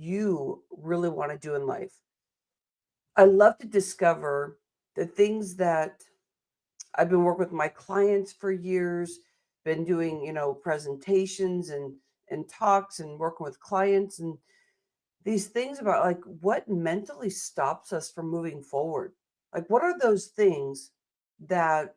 you really want to do in life. I love to discover the things that I've been working with my clients for years, been doing, presentations and talks and working with clients and these things about like what mentally stops us from moving forward. Like what are those things that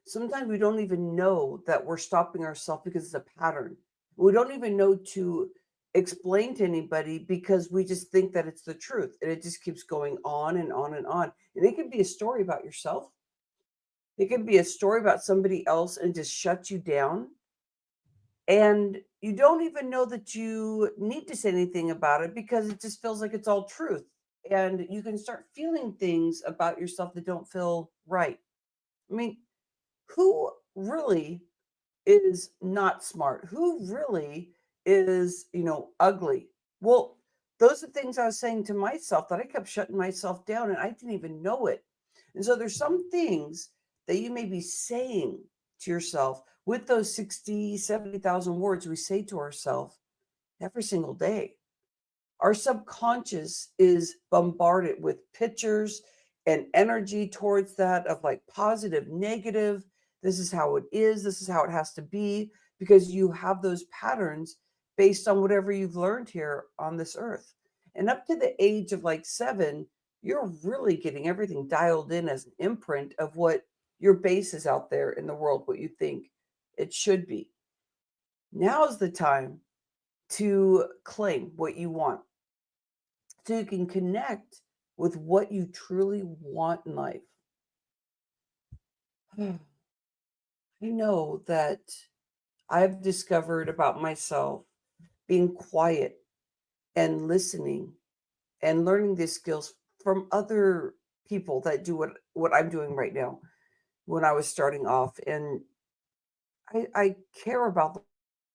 sometimes we don't even know that we're stopping ourselves because it's a pattern. We don't even know to explain to anybody because we just think that it's the truth and it just keeps going on and on and on. And it can be a story about yourself. It can be a story about somebody else and just shut you down. And you don't even know that you need to say anything about it because it just feels like it's all truth. And you can start feeling things about yourself that don't feel right. I mean, who really is not smart? Who really is, ugly? Well, those are things I was saying to myself that I kept shutting myself down and I didn't even know it. And so there's some things that you may be saying to yourself with those 60, 70,000 words we say to ourselves every single day. Our subconscious is bombarded with pictures and energy towards that of like positive, negative. This is how it is. This is how it has to be because you have those patterns based on whatever you've learned here on this earth. And up to the age of like 7, you're really getting everything dialed in as an imprint of what your base is out there in the world, what you think it should be. Now's the time to claim what you want so you can connect with what you truly want in life. I know that I've discovered about myself being quiet and listening and learning these skills from other people that do what I'm doing right now when I was starting off. And I care about the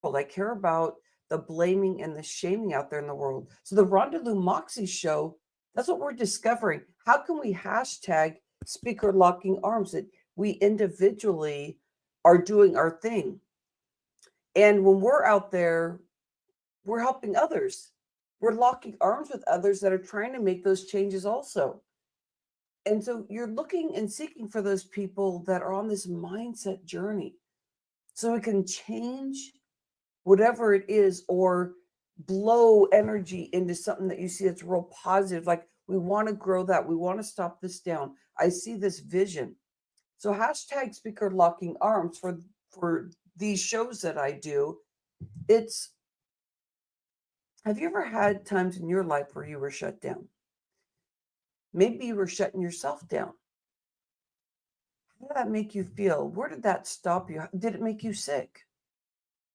world. I care about the blaming and the shaming out there in the world. So the Rhonda Moxy show, that's what we're discovering. How can we hashtag speaker locking arms that we individually are doing our thing? And when we're out there, we're helping others. We're locking arms with others that are trying to make those changes also. And so you're looking and seeking for those people that are on this mindset journey so we can change whatever it is or blow energy into something that you see that's real positive. Like we want to grow that. We want to stop this down. I see this vision. So hashtag speaker locking arms for these shows that I do. It's, have you ever had times in your life where you were shut down? Maybe you were shutting yourself down. How did that make you feel? Where did that stop you? Did it make you sick?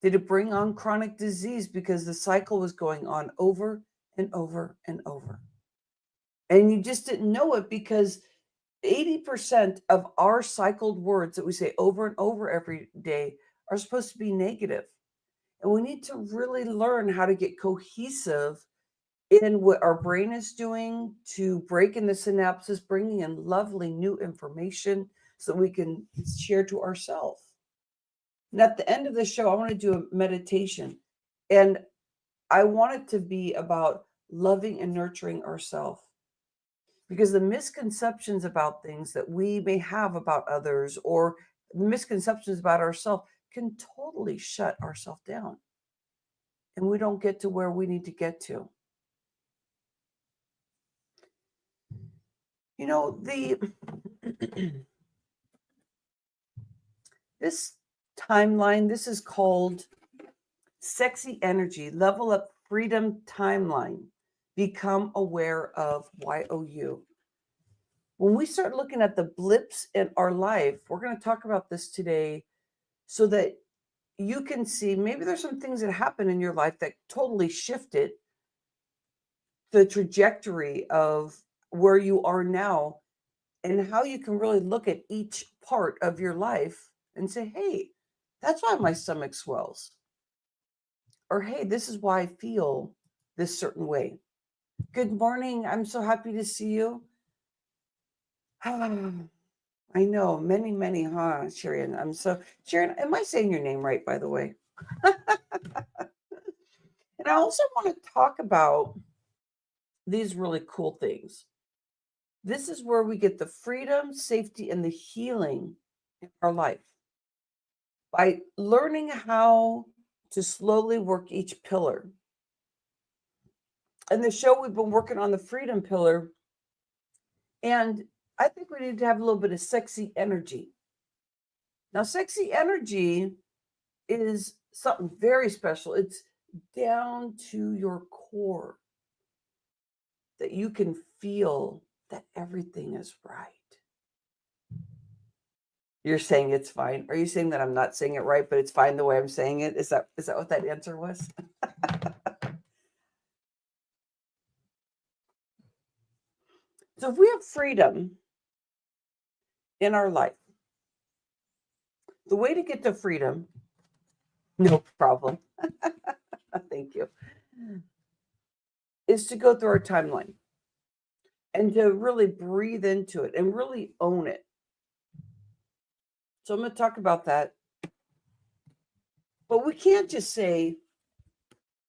Did it bring on chronic disease because the cycle was going on over and over and over? And you just didn't know it because 80% of our cycled words that we say over and over every day are supposed to be negative. And we need to really learn how to get cohesive in what our brain is doing to break in the synapses, bringing in lovely new information so that we can share to ourselves. And at the end of the show, I want to do a meditation. And I want it to be about loving and nurturing ourselves. Because the misconceptions about things that we may have about others or misconceptions about ourselves can totally shut ourselves down. And we don't get to where we need to get to. You know, this timeline, this is called Sexy Energy Level Up Freedom Timeline. Become aware of YOU. When we start looking at the blips in our life, we're going to talk about this today so that you can see maybe there's some things that happen in your life that totally shifted the trajectory of where you are now and how you can really look at each part of your life and say, hey, that's why my stomach swells. Or, hey, this is why I feel this certain way. Good morning. I'm so happy to see you. I know, many, huh, Sharon? Sharon, am I saying your name right, by the way? And I also want to talk about these really cool things. This is where we get the freedom, safety, and the healing in our life by learning how to slowly work each pillar. In the show, we've been working on the freedom pillar, and I think we need to have a little bit of sexy energy. Now, sexy energy is something very special. It's down to your core that you can feel that everything is right. You're saying it's fine. Are you saying that I'm not saying it right, but it's fine the way I'm saying it? Is that what that answer was? So if we have freedom in our life, the way to get to freedom, no problem. Thank you, is to go through our timeline and to really breathe into it and really own it. So I'm going to talk about that. But we can't just say,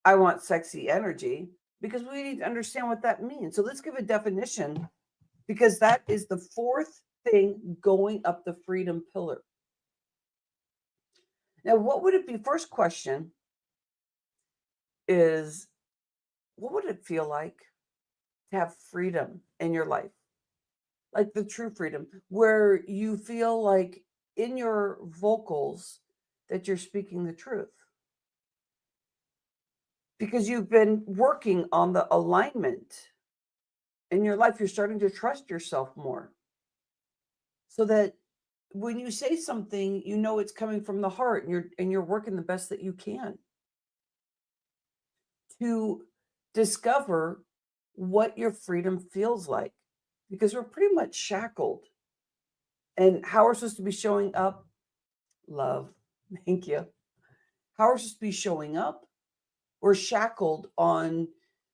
I want sexy energy, because we need to understand what that means. So let's give a definition, because that is the fourth thing going up the freedom pillar. Now, what would it be? First question is, what would it feel like to have freedom in your life? Like the true freedom, where you feel like in your vocals that you're speaking the truth. Because you've been working on the alignment in your life, you're starting to trust yourself more. So that when you say something, you know it's coming from the heart, and you're working the best that you can to discover what your freedom feels like, because we're pretty much shackled. And how we're supposed to be showing up, love, thank you. How we're supposed to be showing up, we're shackled on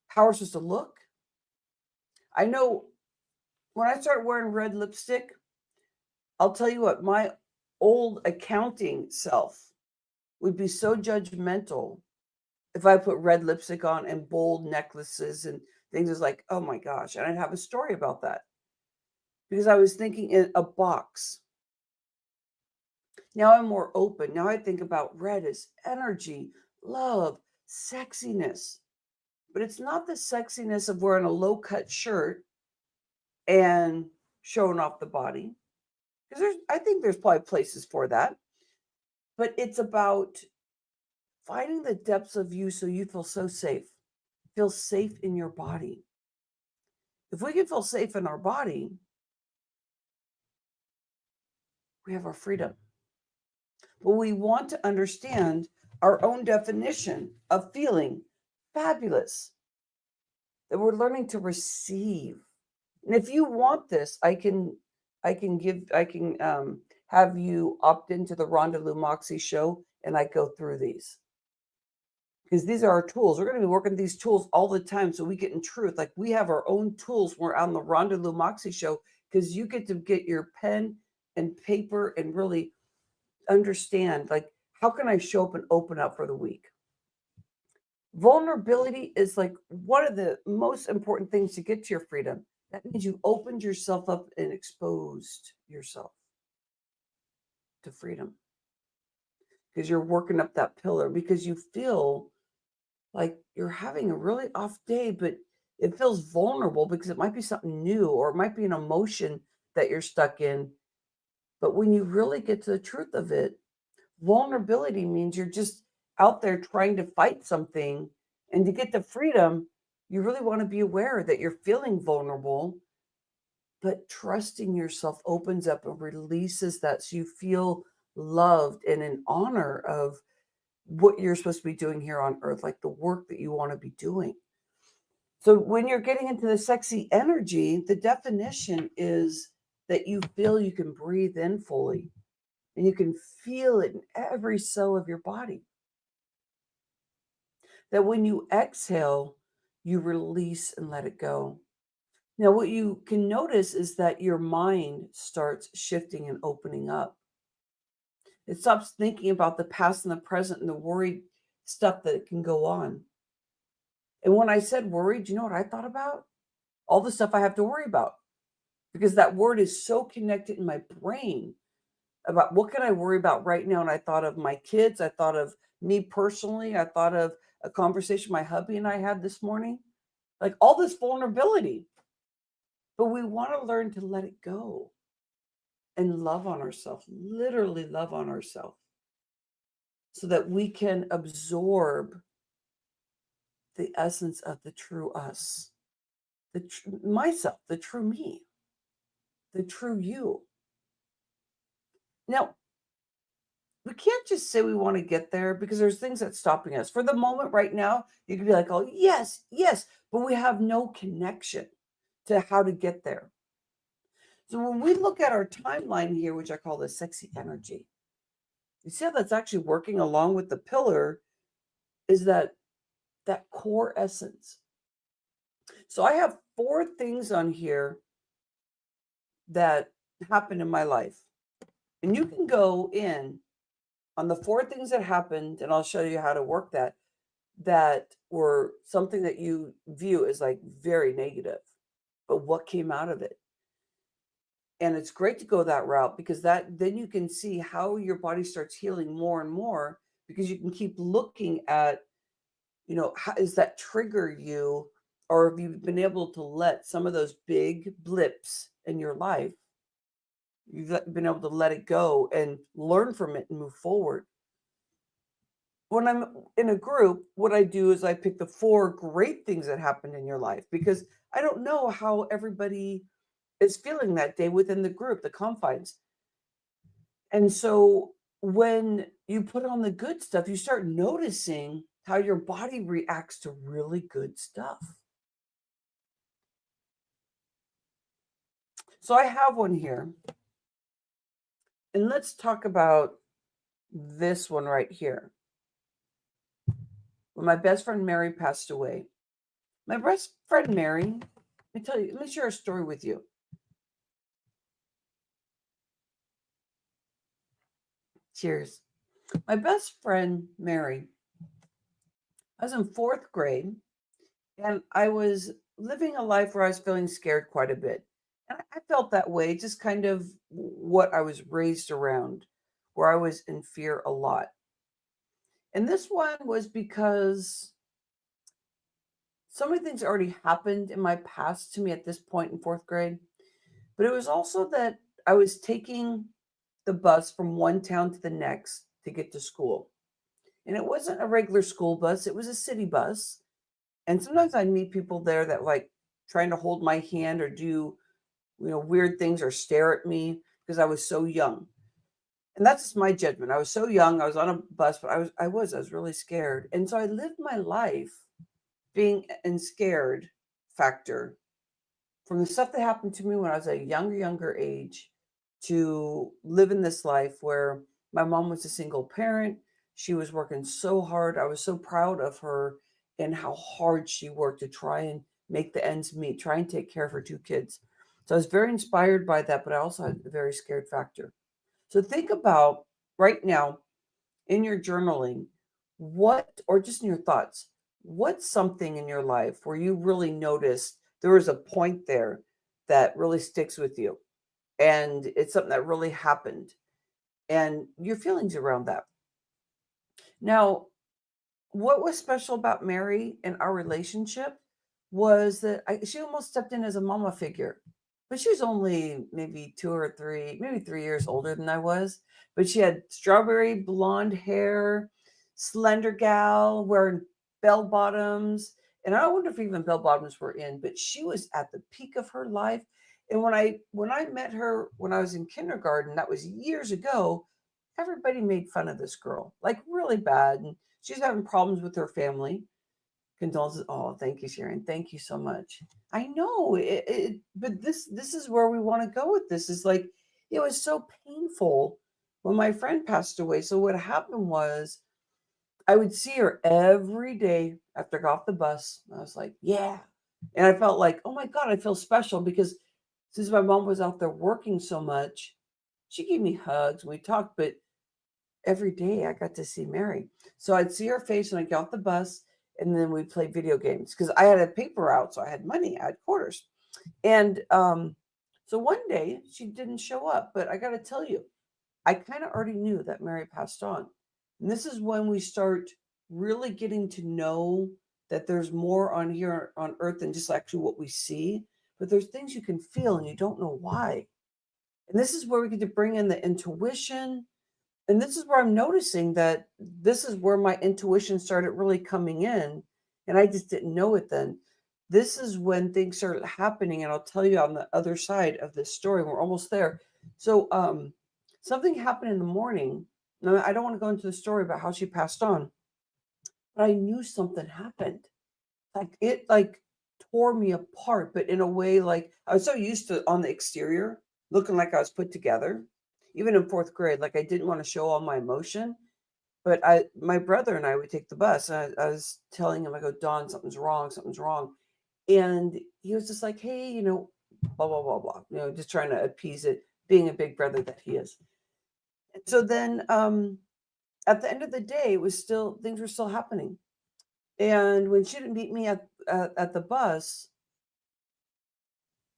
how we're supposed to look. I know when I started wearing red lipstick, I'll tell you what, my old accounting self would be so judgmental if I put red lipstick on and bold necklaces and things. Is like, oh my gosh. And I'd have a story about that because I was thinking in a box. Now I'm more open. Now I think about red as energy, love, sexiness. But it's not the sexiness of wearing a low cut shirt and showing off the body. Because I think there's probably places for that. But it's about finding the depths of you so you feel so safe. Feel safe in your body. If we can feel safe in our body, we have our freedom. But we want to understand our own definition of feeling fabulous, that we're learning to receive. And if you want this, I can have you opt into the Rhonda Moxy show, and I go through these. Because these are our tools. We're going to be working these tools all the time, so we get in truth. Like, we have our own tools when we're on the Rhonda Moxy show, because you get to get your pen and paper and really understand, like, how can I show up and open up for the week? Vulnerability is like one of the most important things to get to your freedom. That means you opened yourself up and exposed yourself to freedom, because you're working up that pillar, because you feel like you're having a really off day, but it feels vulnerable because it might be something new, or it might be an emotion that you're stuck in. But when you really get to the truth of it, vulnerability means you're just out there trying to fight something. And to get the freedom, you really want to be aware that you're feeling vulnerable, but trusting yourself opens up and releases that, so you feel loved and in honor of what you're supposed to be doing here on earth, like the work that you want to be doing. So when you're getting into the sexy energy, the definition is that you feel you can breathe in fully, and you can feel it in every cell of your body. That when you exhale, you release and let it go. Now, what you can notice is that your mind starts shifting and opening up. It stops thinking about the past and the present and the worried stuff that it can go on. And when I said worried, you know what I thought about? All the stuff I have to worry about, because that word is so connected in my brain about what can I worry about right now. And I thought of my kids. I thought of me personally. I thought of a conversation my hubby and I had this morning, like all this vulnerability. But we want to learn to let it go and love on ourselves, literally love on ourselves, so that we can absorb the essence of the true us, myself, the true me, the true you. Now, we can't just say we want to get there because there's things that's stopping us. For the moment right now, you could be like, oh, yes, yes, but we have no connection to how to get there. So when we look at our timeline here, which I call the sexy energy, you see how that's actually working along with the pillar, is that core essence. So I have 4 things on here that happened in my life. And you can go in on the 4 things that happened, and I'll show you how to work that were something that you view as like very negative, but what came out of it. And it's great to go that route, because then you can see how your body starts healing more and more, because you can keep looking at, how does that trigger you, or have you been able to let some of those big blips in your life, you've been able to let it go and learn from it and move forward. When I'm in a group, what I do is I pick the 4 great things that happened in your life, because I don't know how everybody is feeling that day within the group, the confines. And so when you put on the good stuff, you start noticing how your body reacts to really good stuff. So I have one here. And let's talk about this one right here. When my best friend Mary passed away. My best friend Mary, let me share a story with you. Cheers. My best friend Mary, I was in 4th grade, and I was living a life where I was feeling scared quite a bit. And I felt that way, just kind of what I was raised around, where I was in fear a lot. And this one was because so many things already happened in my past to me at this point in 4th grade. But it was also that I was taking the bus from one town to the next to get to school. And it wasn't a regular school bus, it was a city bus. And sometimes I'd meet people there that like trying to hold my hand or do, weird things or stare at me because I was so young. And that's just my judgment. I was so young. I was on a bus, but I was really scared. And so I lived my life being in scared factor from the stuff that happened to me when I was a younger age, to live in this life where my mom was a single parent. She was working so hard. I was so proud of her and how hard she worked to try and make the ends meet, try and take care of her 2 kids. So I was very inspired by that, but I also had a very scared factor. So think about right now in your journaling, or just in your thoughts, what's something in your life where you really noticed there was a point there that really sticks with you, and it's something that really happened, and your feelings around that. Now, what was special about Mary and our relationship was that she almost stepped in as a mama figure, but she was only maybe 2 or 3, maybe 3 years older than I was. But she had strawberry blonde hair, slender gal, wearing bell bottoms. And I wonder if even bell bottoms were in, but she was at the peak of her life. And when I met her when I was in kindergarten, that was years ago, everybody made fun of this girl, like really bad. And she's having problems with her family. Condolences. Oh, thank you, Sharon. Thank you so much. I know but this is where we want to go with this. Is like, it was so painful when my friend passed away. So what happened was I would see her every day after I got off the bus. I was like, yeah. And I felt like, oh my God, I feel special, because since my mom was out there working so much, she gave me hugs and we talked, but every day I got to see Mary. So I'd see her face when I got off the bus, And then we played video games because I had a paper route, so I had money, I had quarters. And so one day she didn't show up, but I got to tell you, I kind of already knew that Mary passed on. And this is when we start really getting to know that there's more on here on earth than just actually what we see, but there's things you can feel and you don't know why. And this is where we get to bring in the intuition. And this is where I'm noticing that this is where my intuition started really coming in. And I just didn't know it then. This is when things started happening. And I'll tell you on the other side of this story, we're almost there. So something happened in the morning. Now, I don't want to go into the story about how she passed on, but I knew something happened. Like it tore me apart, but in a way, like I was so used to on the exterior looking like I was put together. Even in fourth grade, like I didn't want to show all my emotion. But my brother and I would take the bus. And I was telling him, I go, Don, something's wrong, something's wrong. And he was just like, hey, blah, blah, blah, blah, just trying to appease it, being a big brother that he is. And so then at the end of the day, things were still happening. And when she didn't meet me at the bus,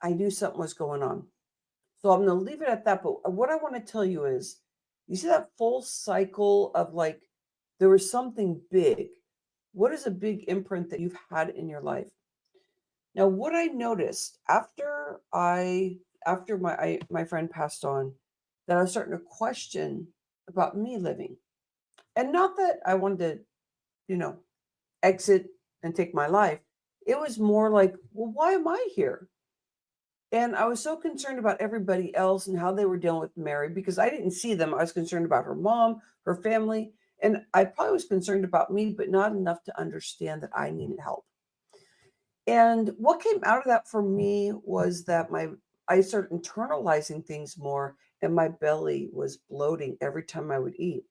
I knew something was going on. So I'm going to leave it at that. But what I want to tell you is, you see that full cycle of like, there was something big. What is a big imprint that you've had in your life? Now, what I noticed after my friend passed on, that I was starting to question about me living. And not that I wanted to, exit and take my life. It was more like, well, why am I here? And I was so concerned about everybody else and how they were dealing with Mary because I didn't see them. I was concerned about her mom, her family, and I probably was concerned about me, but not enough to understand that I needed help. And what came out of that for me was that I started internalizing things more, and my belly was bloating every time I would eat.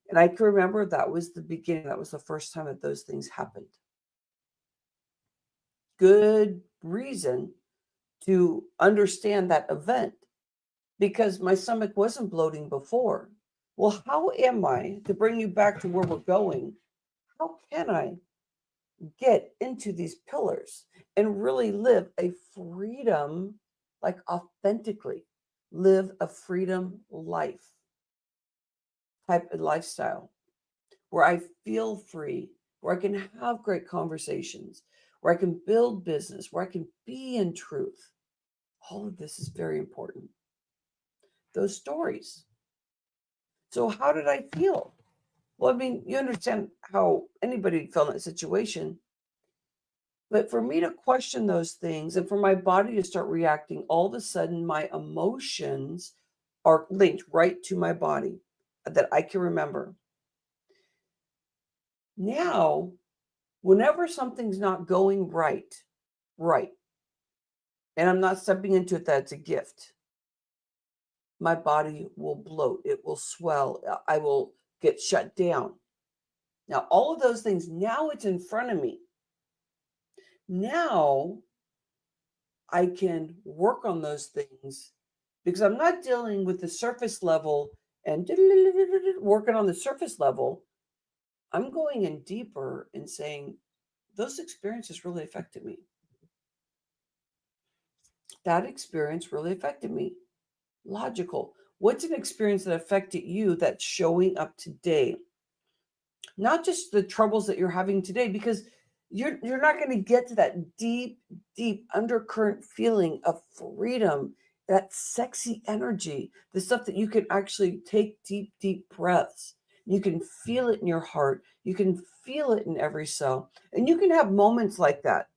And I can remember that was the beginning. That was the first time that those things happened. Good reason to understand that event because my stomach wasn't bloating before. Well, how am I, to bring you back to where we're going, how can I get into these pillars and really live a freedom, like authentically live a freedom life type of lifestyle where I feel free, where I can have great conversations, where I can build business, where I can be in truth. All of this is very important. Those stories. So how did I feel? Well, I mean, you understand how anybody felt in that situation. But for me to question those things and for my body to start reacting, all of a sudden my emotions are linked right to my body that I can remember. Now, whenever something's not going right, and I'm not stepping into it that it's a gift, my body will bloat, it will swell, I will get shut down. Now, all of those things, now it's in front of me. Now I can work on those things because I'm not dealing with the surface level and working on the surface level. I'm going in deeper and saying, those experiences really affected me. That experience really affected me. Logical. What's an experience that affected you that's showing up today? Not just the troubles that you're having today, because you're not going to get to that deep undercurrent feeling of freedom, that sexy energy, the stuff that you can actually take deep breaths. You can feel it in your heart, you can feel it in every cell, and you can have moments like that.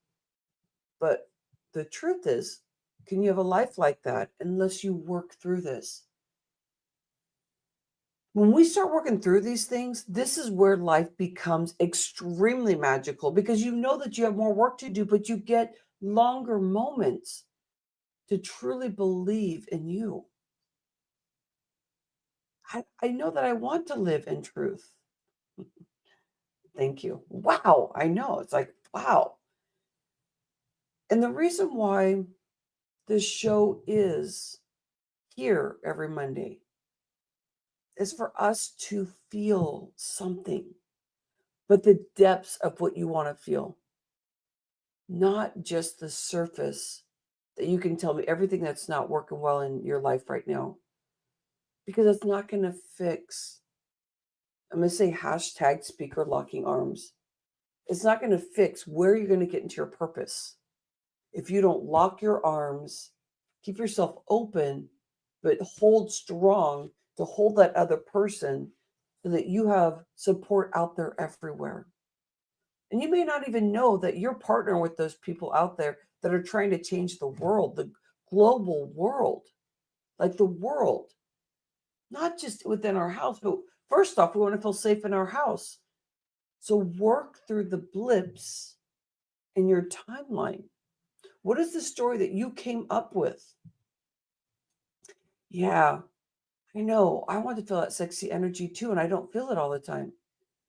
But the truth is, can you have a life like that unless you work through this? When we start working through these things, this is where life becomes extremely magical because you know that you have more work to do, but you get longer moments to truly believe in you. I know that I want to live in truth. Thank you. Wow. I know. It's like, wow. And the reason why this show is here every Monday is for us to feel something. but the depths of what you want to feel, not just the surface that you can tell me everything that's not working well in your life right now, because it's not going to fix. I'm going to say hashtag speaker locking arms. It's not going to fix where you're going to get into your purpose if you don't lock your arms, keep yourself open, but hold strong to hold that other person so that you have support out there everywhere. And you may not even know that you're partnering with those people out there that are trying to change the world, the global world, like the world, not just within our house, but first off, we want to feel safe in our house. So work through the blips in your timeline. What is the story that you came up with? Yeah, I know. I want to feel that sexy energy too, and I don't feel it all the time.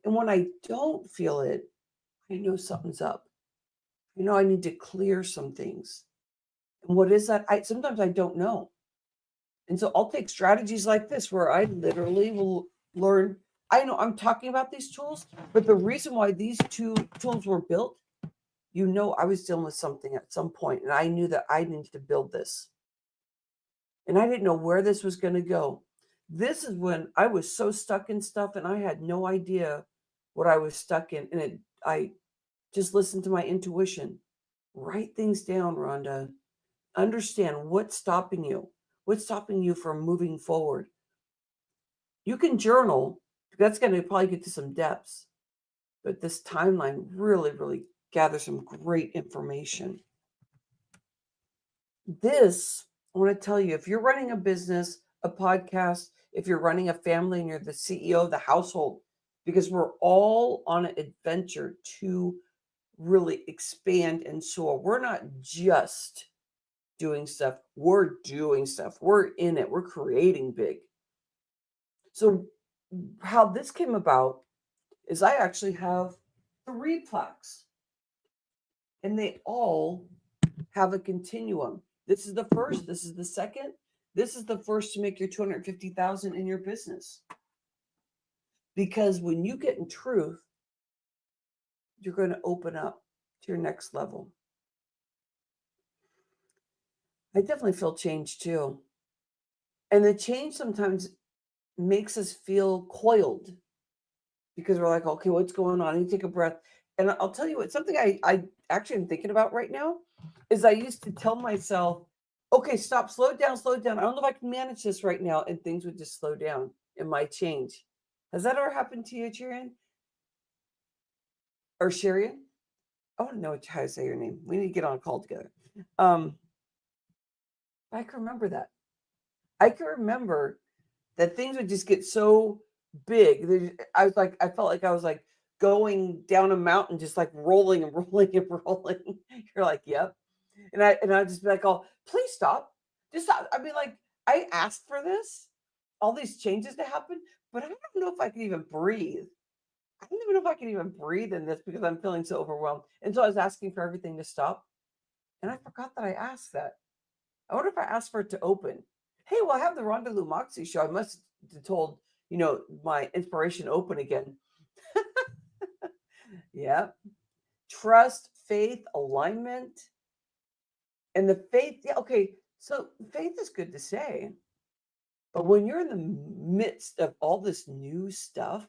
And when I don't feel it, I know something's up. You know, I need to clear some things. And what is that? I sometimes I don't know. And so I'll take strategies like this where I literally will learn. I know I'm talking about these tools, but the reason why these two tools were built, you know, I was dealing with something at some point, and I knew that I needed to build this. And I didn't know where this was going to go. This is when I was so stuck in stuff and I had no idea what I was stuck in. And I just listened to my intuition. Write things down, Rhonda. Understand what's stopping you. What's stopping you from moving forward? You can journal. That's going to probably get to some depths. But this timeline really, really gathers some great information. This, I want to tell you, if you're running a business, a podcast, if you're running a family and you're the CEO of the household, because we're all on an adventure to really expand and soar. We're not just doing stuff, we're doing stuff. We're in it, we're creating big. So, how this came about is I actually have 3 plaques, and they all have a continuum. This is the first, this is the second, this is the first to make your 250,000 in your business. Because when you get in truth, you're going to open up to your next level. I definitely feel change too. And the change sometimes makes us feel coiled because we're like, okay, what's going on? You take a breath. And I'll tell you what, something I actually am thinking about right now is I used to tell myself, okay, stop, slow down, slow down. I don't know if I can manage this right now. And things would just slow down and might change. Has that ever happened to you, Jiren? Or Sharian? I want to know how to say your name. We need to get on a call together. I can remember that. I can remember that things would just get so big. I felt like I was like going down a mountain, just like rolling and rolling and rolling. You're like, yep. And I'd just be like, oh, please stop. Just stop. I mean, like, I asked for this, all these changes to happen, but I don't know if I can even breathe. I don't even know if I can even breathe in this because I'm feeling so overwhelmed. And so I was asking for everything to stop. And I forgot that I asked that. I wonder if I asked for it to open. Hey, well, I have the Rhonda Moxy show. I must have told, my inspiration open again. Yeah. Trust, faith, alignment. And the faith, yeah, okay. So faith is good to say. But when you're in the midst of all this new stuff,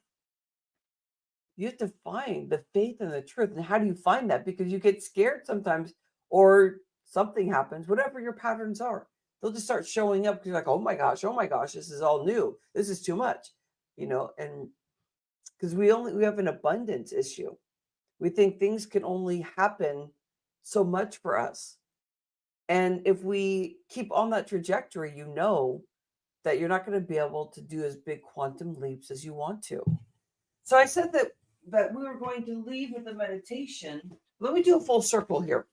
you have to find the faith and the truth. And how do you find that? Because you get scared sometimes or something happens, whatever your patterns are. They'll just start showing up because you're like, oh my gosh, this is all new. This is too much, and because we have an abundance issue. We think things can only happen so much for us. And if we keep on that trajectory, that you're not going to be able to do as big quantum leaps as you want to. So I said that we were going to leave with a meditation. Let me do a full circle here.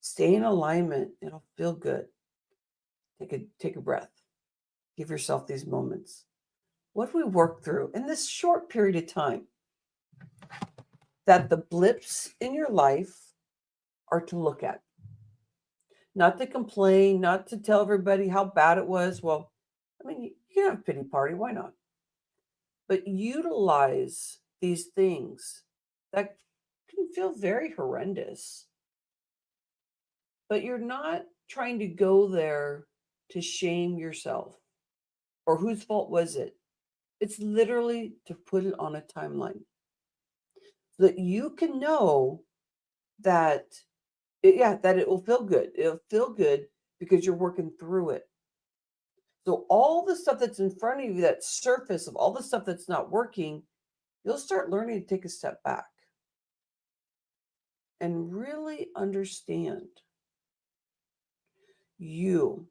Stay in alignment. It'll feel good. Take a breath. Give yourself these moments. What do we work through in this short period of time? That the blips in your life are to look at. Not to complain, not to tell everybody how bad it was. Well, I mean, you can have a pity party. Why not? but utilize these things that can feel very horrendous. But you're not trying to go there to shame yourself or whose fault was it. It's literally to put it on a timeline so that you can know that, yeah, that it will feel good. It'll feel good because you're working through it. So all the stuff that's in front of you, that surface of all the stuff that's not working, you'll start learning to take a step back and really understand you,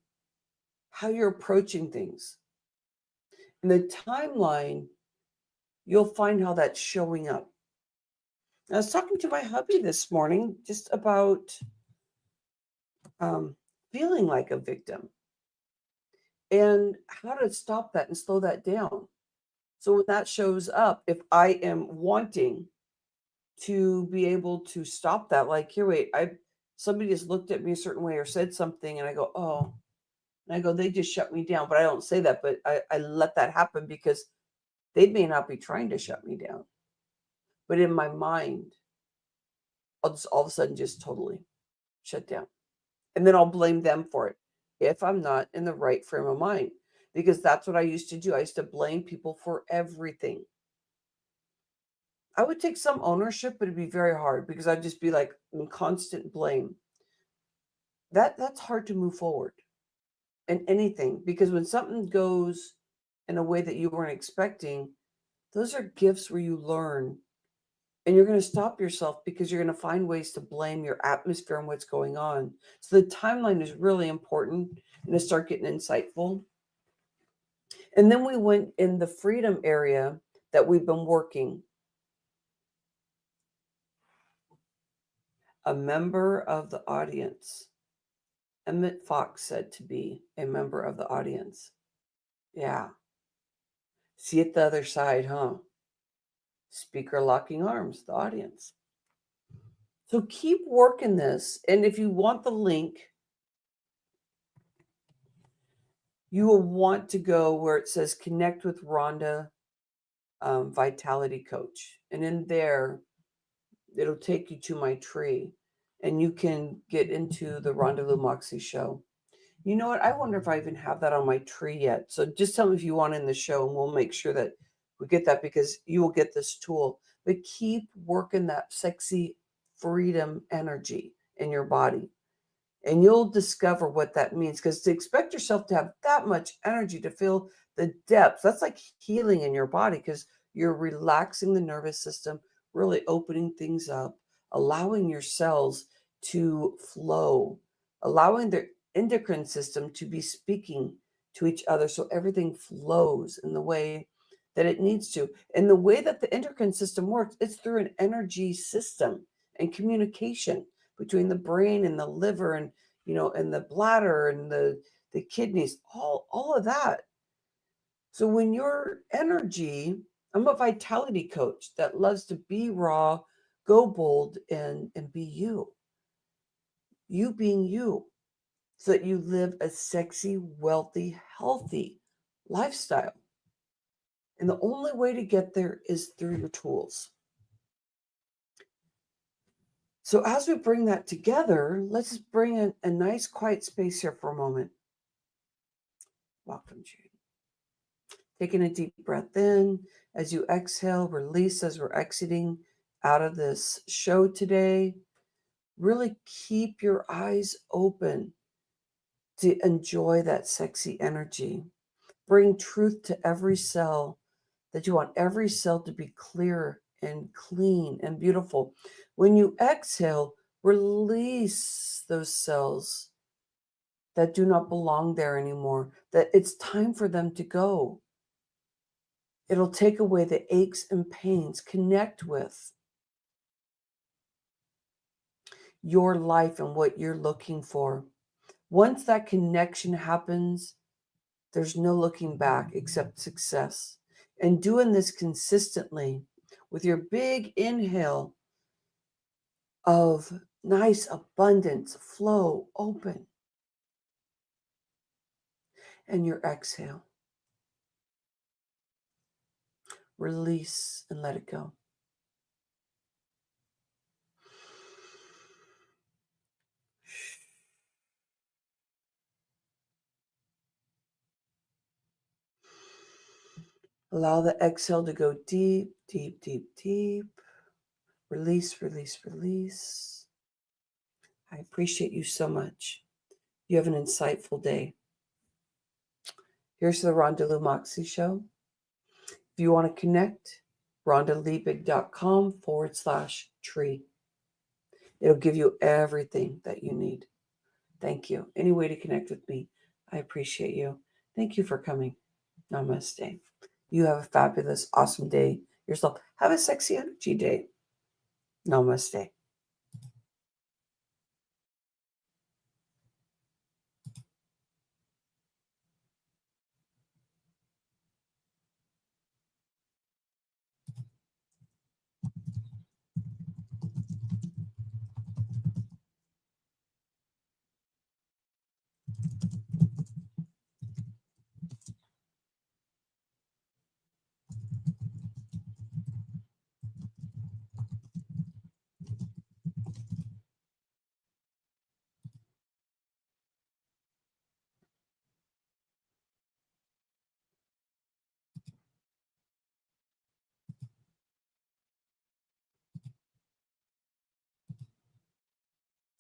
how you're approaching things. In the timeline, you'll find how that's showing up. I was talking to my hubby this morning just about um, feeling like a victim and how to stop that and slow that down. So when that shows up, if I am wanting to be able to stop that, like, here, wait, somebody just looked at me a certain way or said something, and I go, oh, and I go, they just shut me down. But I don't say that, but I let that happen because they may not be trying to shut me down. But in my mind, I'll just all of a sudden just totally shut down. And then I'll blame them for it if I'm not in the right frame of mind. Because that's what I used to do. I used to blame people for everything. I would take some ownership, but it'd be very hard because I'd just be like in constant blame. That's hard to move forward in anything, because when something goes in a way that you weren't expecting, those are gifts where you learn. And you're going to stop yourself because you're going to find ways to blame your atmosphere and what's going on. So the timeline is really important and to start getting insightful. And then we went in the freedom area that we've been working. A member of the audience. Emmett Fox said to be a member of the audience. Yeah. See it the other side, huh? Speaker locking arms, the audience. So keep working this. And if you want the link, you will want to go where it says connect with Rhonda, Vitality Coach. And in there, it'll take you to my tree and you can get into the Rhonda Moxy show. You know what? I wonder if I even have that on my tree yet. So just tell me if you want in the show and we'll make sure that we get that, because you will get this tool. But keep working that sexy freedom energy in your body. And you'll discover what that means, because to expect yourself to have that much energy, to feel the depth, that's like healing in your body, because you're relaxing the nervous system, really opening things up, allowing your cells to flow, allowing the endocrine system to be speaking to each other so everything flows in the way that it needs to. And the way that the endocrine system works, it's through an energy system and communication between the brain and the liver and, and the bladder and the kidneys, all of that. So when your energy, I'm a vitality coach that loves to be raw, go bold, and be you. You being you, so that you live a sexy, wealthy, healthy lifestyle. And the only way to get there is through your tools. So as we bring that together, let's just bring in a nice quiet space here for a moment. Welcome, Jane. Taking a deep breath in. As you exhale, release as we're exiting out of this show today. Really keep your eyes open to enjoy that sexy energy. Bring truth to every cell, that you want every cell to be clear and clean and beautiful. When you exhale, release those cells that do not belong there anymore, that it's time for them to go. It'll take away the aches and pains. Connect with your life and what you're looking for. Once that connection happens, there's no looking back except success. And doing this consistently with your big inhale of nice abundance, flow, open, and your exhale. Release and let it go. Allow the exhale to go deep, deep, deep, deep. Release, release, release. I appreciate you so much. You have an insightful day. Here's the Rhonda Moxy Show. If you want to connect, rhondaliebig.com/tree. It'll give you everything that you need. Thank you. Any way to connect with me, I appreciate you. Thank you for coming. Namaste. You have a fabulous, awesome day yourself. Have a sexy energy day. Namaste.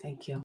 Thank you.